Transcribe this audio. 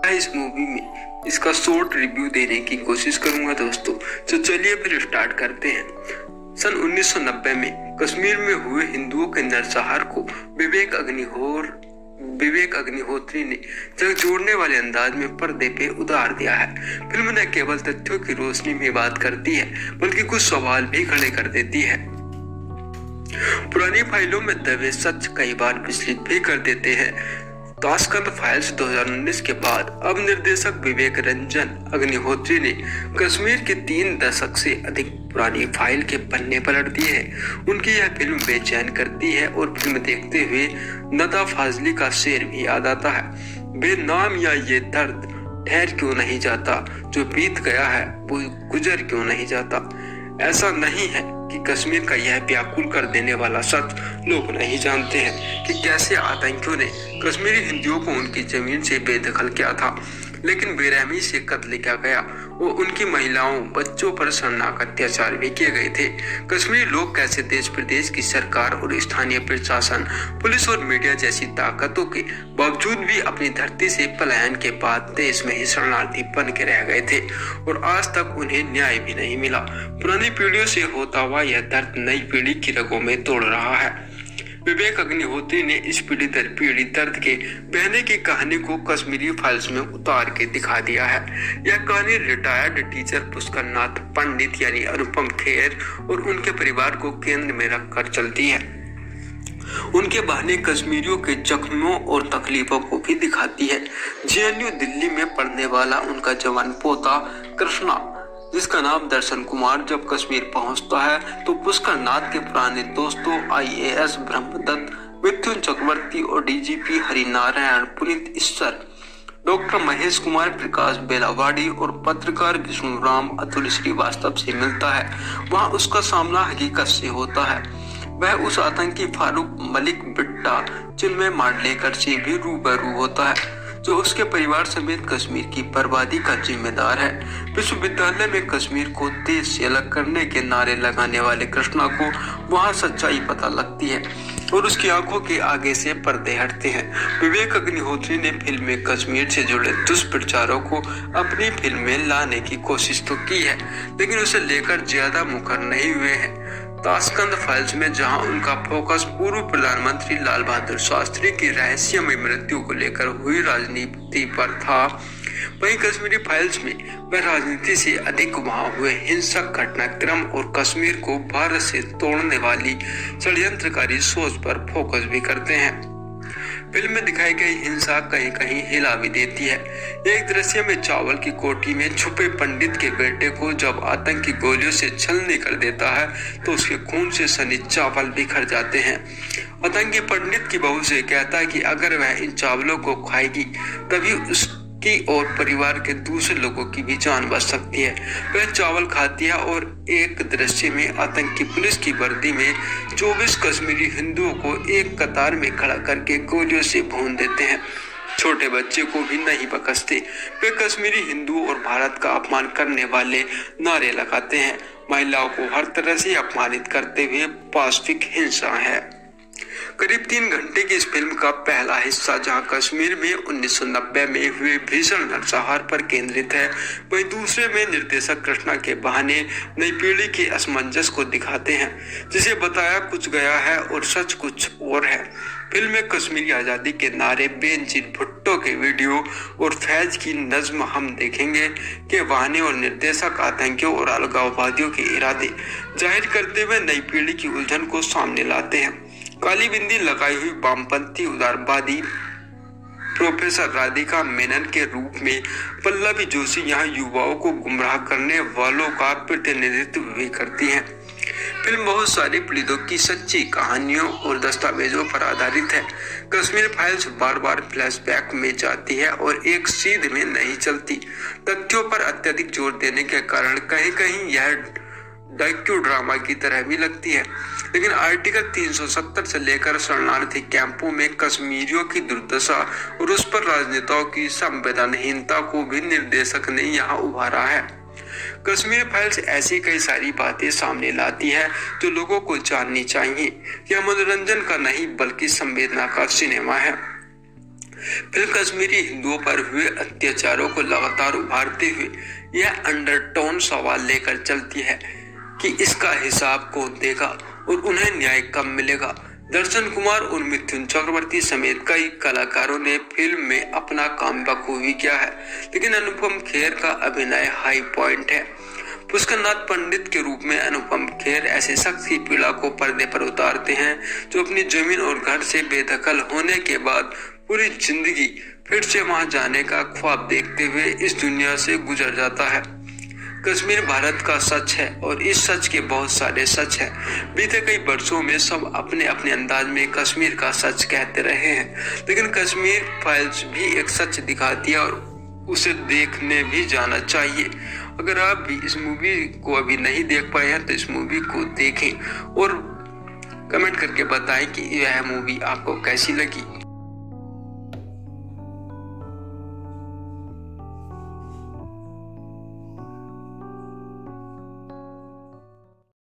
इस मूवी में इसका शॉर्ट रिव्यू देने की कोशिश करूंगा दोस्तों। तो चलिए फिर स्टार्ट करते हैं। सन 1990 में कश्मीर में हुए हिंदुओं के नरसंहार को विवेक अग्निहोत्री ने झकझोरने वाले अंदाज में पर्दे पे उतार दिया है। फिल्म न केवल तथ्यों की रोशनी में बात करती है बल्कि कुछ सवाल भी खड़े कर देती है। पुरानी फाइलों में दबे सच कई बार विचलित भी कर देते हैं। ताशकंद फाइल्स 2019 के बाद अब निर्देशक विवेक रंजन अग्निहोत्री ने कश्मीर के 3 दशक से अधिक पुरानी फाइल के पन्ने पलट दिए हैं। उनकी यह फिल्म बेचैन करती है और फिल्म देखते हुए नदा फाजली का शेर भी याद आता है, बेनाम या ये दर्द ठहर क्यों नहीं जाता, जो बीत गया है वो गुजर क्यों नहीं जाता। ऐसा नहीं है कि कश्मीर का यह व्याकुल कर देने वाला सच लोग नहीं जानते हैं कि कैसे आतंकियों ने कश्मीरी हिंदुओं को उनकी जमीन से बेदखल किया था, लेकिन बेरहमी से कत्ल किया गया और उनकी महिलाओं बच्चों पर शर्मनाक अत्याचार भी किए गए थे। कश्मीरी लोग कैसे देश प्रदेश की सरकार और स्थानीय प्रशासन, पुलिस और मीडिया जैसी ताकतों के बावजूद भी अपनी धरती से पलायन के बाद देश में ही शरणार्थी बन के रह गए थे और आज तक उन्हें न्याय भी नहीं मिला। पुरानी पीढ़ियों से होता हुआ यह दर्द नई पीढ़ी की रगों में तोड़ रहा है। विवेक अग्निहोत्री ने इस पीढ़ी दर पीढ़ी दर्द के बहने की कहानी को कश्मीरी फाइल्स में उतार के दिखा दिया है। यह कहानी रिटायर्ड टीचर पुष्कर नाथ पंडित यानी अनुपम खेर और उनके परिवार को केंद्र में रखकर चलती है। उनके बहाने कश्मीरियों के जख्मों और तकलीफों को भी दिखाती है। जेएनयू दिल्ली में पढ़ने वाला उनका जवान पोता कृष्णा, जिसका नाम दर्शन कुमार, जब कश्मीर पहुंचता है तो पुष्कर नाथ के पुराने दोस्तों आईएएस ब्रह्मदत्त, मिथुन चक्रवर्ती और डीजीपी हरिनारायण पुनीत ईश्वर, डॉक्टर महेश कुमार, प्रकाश बेलावाड़ी और पत्रकार विष्णु राम अतुल श्रीवास्तव से मिलता है। वहां उसका सामना हकीकत से होता है। वह उस आतंकी फारूक मलिक बिट्टा चिन्मय मांडलेकर से भी रूबरू होता है, जो उसके परिवार समेत कश्मीर की बर्बादी का जिम्मेदार है। विश्वविद्यालय में कश्मीर को देश से अलग करने के नारे लगाने वाले कृष्णा को वहां सच्चाई पता लगती है और उसकी आंखों के आगे से पर्दे हटते हैं। विवेक अग्निहोत्री ने फिल्म में कश्मीर से जुड़े दुष्प्रचारों को अपनी फिल्म में लाने की कोशिश तो की है, लेकिन उसे लेकर ज्यादा मुखर नहीं हुए हैं। ताशकंद फाइल्स में जहां उनका फोकस पूर्व प्रधानमंत्री लाल बहादुर शास्त्री की रहस्यमय मृत्यु को लेकर हुई राजनीति पर था, वहीं कश्मीरी फाइल्स में वह राजनीति से अधिक वहां हुए हिंसक घटनाक्रम और कश्मीर को भारत से तोड़ने वाली षड्यंत्रकारी सोच पर फोकस भी करते हैं। फिल्म में दिखाई गई हिंसा कहीं कहीं हिला भी देती है। एक दृश्य में चावल की कोठी में छुपे पंडित के बेटे को जब आतंकी गोलियों से छलनी कर देता है तो उसके खून से सनी चावल बिखर जाते हैं। आतंकी पंडित की बहू से कहता है कि अगर वह इन चावलों को खाएगी तभी उसकी और परिवार के दूसरे लोगों की भी जान बच सकती है। वह चावल खाती है और एक दृश्य में आतंकी पुलिस की वर्दी में 24 कश्मीरी हिंदुओं को एक कतार में खड़ा करके गोलियों से भून देते हैं। छोटे बच्चे को भी नहीं बख्शते। वे कश्मीरी हिंदुओं और भारत का अपमान करने वाले नारे लगाते हैं। महिलाओं को हर तरह से अपमानित करते हुए पाशविक हिंसा है। करीब 3 घंटे की इस फिल्म का पहला हिस्सा जहां कश्मीर में 1990 में हुए भीषण नरसंहार पर केंद्रित है, वहीं दूसरे में निर्देशक कृष्णा के बहाने नई पीढ़ी के असमंजस को दिखाते हैं, जिसे बताया कुछ गया है और सच कुछ और है। फिल्म में कश्मीरी आजादी के नारे, बेनजीर भुट्टो के वीडियो और फैज की नज्म हम देखेंगे के बहाने और निर्देशक आतंकियों और अलगाववादियों के इरादे जाहिर करते हुए नई पीढ़ी की उलझन को सामने लाते हैं। काली बिंदी लगाई हुई वामपंथी उदारवादी प्रोफेसर राधिका मेनन के रूप में पल्लवी जोशी यहाँ युवाओं को गुमराह करने वालों का प्रतिनिधित्व भी करती हैं। फिल्म बहुत सारी पीड़ितों की सच्ची कहानियों और दस्तावेजों पर आधारित है। कश्मीर फाइल्स बार बार फ्लैशबैक में जाती है और एक सीध में नहीं चलती। तथ्यों पर अत्यधिक जोर देने के कारण कहीं कहीं यह डॉक्यू ड्रामा की तरह भी लगती है, लेकिन आर्टिकल 370 से लेकर शरणार्थी कैंपों में कश्मीरियों की दुर्दशा और उस पर राजनेताओं की संवेदनहीनता को भी निर्देशक ने यहाँ उभारा है। कश्मीर फाइल्स ऐसी कई सारी बातें सामने लाती है जो लोगों को जाननी चाहिए। यह मनोरंजन का नहीं बल्कि संवेदना का सिनेमा है। फिल्म कश्मीरी हिंदुओं पर हुए अत्याचारों को लगातार उभारते हुए यह अंडरटोन सवाल लेकर चलती है कि इसका हिसाब कौन देगा और उन्हें न्याय कब मिलेगा। दर्शन कुमार और मिथुन चक्रवर्ती समेत कई कलाकारों ने फिल्म में अपना काम बखूबी किया है, लेकिन अनुपम खेर का अभिनय हाई पॉइंट है। पुष्करनाथ पंडित के रूप में अनुपम खेर ऐसे शख्स की पीड़ा को पर्दे पर उतारते हैं जो अपनी जमीन और घर से बेदखल होने के बाद पूरी जिंदगी फिर से वहां जाने का ख्वाब देखते हुए इस दुनिया से गुजर जाता है। कश्मीर भारत का सच है और इस सच के बहुत सारे सच हैं। बीते कई वर्षों में सब अपने अपने अंदाज में कश्मीर का सच कहते रहे हैं, लेकिन कश्मीर फाइल्स भी एक सच दिखाती है और उसे देखने भी जाना चाहिए। अगर आप भी इस मूवी को अभी नहीं देख पाए हैं तो इस मूवी को देखें और कमेंट करके बताएं कि यह मूवी आपको कैसी लगी।